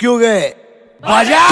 रुक्योगे बजा।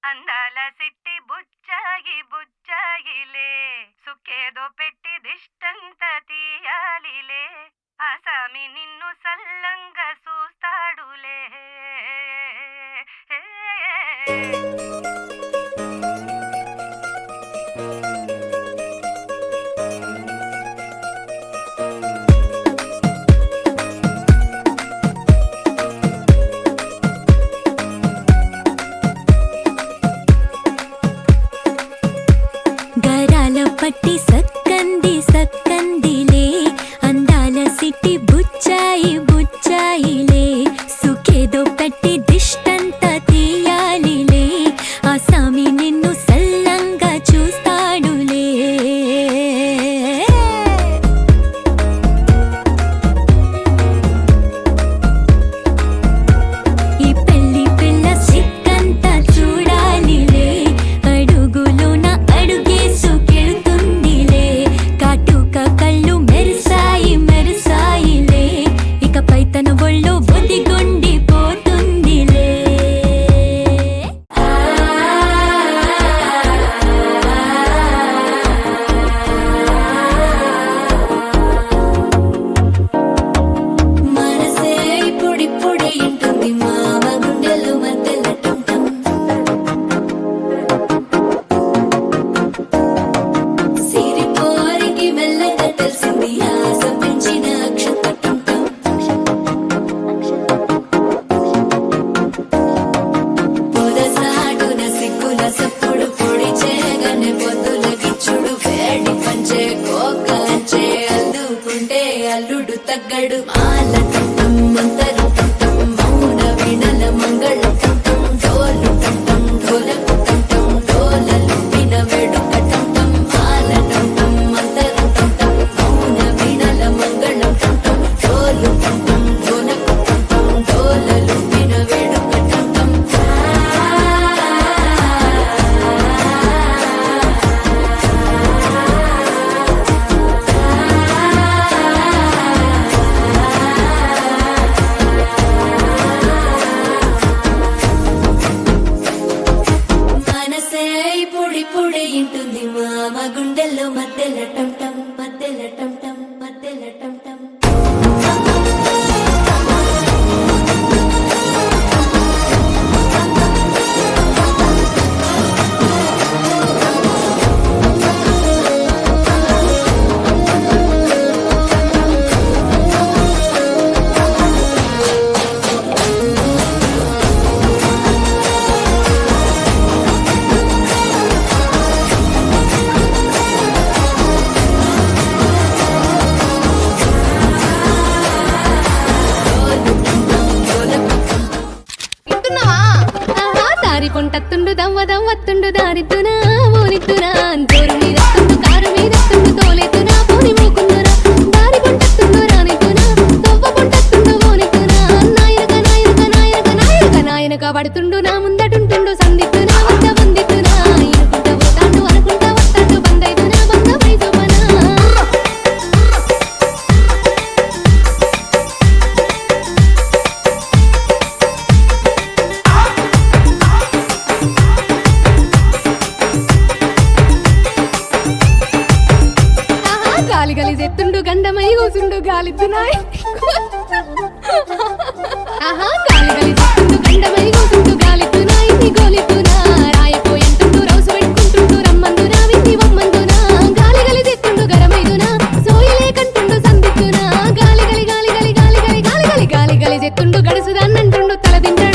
అందాల సిట్టి బుచ్చాయి బుచ్చాయిలే సుఖేదో పెట్టి దిష్టంత తీయాలిలే ఆసామి నిన్ను సల్లంగా చూస్తాడులే. పట్టి సక్కంది సక్కందిలే అందాల సిట్టి బుచ్చాయి బుచ్చాయిలే సుఖేదో పెట్టి దిష్టంత తీయాలిలే ఆసామి నిన్ను సల్లంగా చూస్తాడులే. ఈ పెళ్లి పిల్ల సిక్కంతా చూడాలిలే అడుగులోన అడుగేసు కళ్ళు మెరిసాయి మెరిసాయిలే ఇకపై తన ఒళ్ళో బొద్దిగుండి పోతుందిలే. మనసే ఇప్పుడిప్పుడే ఇంటుంది మామ గుండెలు మధ్యలటుంటాం సిరిపోరికి మెల్లగా తెలిసింది ఆశ పెంచిన అక్షతటంటం పొదసాటున సిగ్గుల సప్పుడు పొడి చేయగానే పొద్దుల గిచ్చుడు వేడి పంచే కోకంచే అల్లుకుంటే అల్లుడు తగ్గడు మాల టంటం మంతరు టంటం మౌన వినల మంగళ టంటం డోలు టంటం ఢోలకు టంటం డోలలు విన వేడుక టంటం మాల టంటం మంతరు టంటం మౌన వినల మంగళ టంటం డోలు టంటం ఢోలకు టంటం డోలలు విన వేడుక టంటం. పొంటత్తుండు దవ్వ దవ్వత్తుండు దారిద్దునా ఓనిద్దునా జోరు మీద కారు మీద తోలెత్తునా పోని మూకున్నురా దారి పొంటత్తుండు రానిద్దునా తవ్వ పొంటత్తుండు ఓనిద్దునా నాయనక నాయనక నాయనక నాయనక నాయనక పడుతుండు నా ముందటుంటుండు సందిద్దునా వద్ద వందిద్దునా ఇనుకుంటా పోతాండు అనుకుంటా వస్తాడు బందైదునా బంధమై జోపనా గాలి గలి చెత్తుండు గంధమై కూసుండు గాలిద్దునాయ్ ఆహా గాలి గలి చెత్తుండు గంధమై కూసుండు గాలిద్దునాయ్ నీ గోలిద్దునా రాయపోయంటుండు రౌసు పెట్టుకుంటుండు రమ్మందునా విన్ని వమ్మందునా గాలి గలి చెత్తుండు గరమైదునా సోయలే కంటుండు సందిద్దునా గాలి గలి గాలి గలి గాలి గలి గాలి గలి గాలి గలి చెత్తుండు గడుసుదాన్నంటుండు తల తింటాడు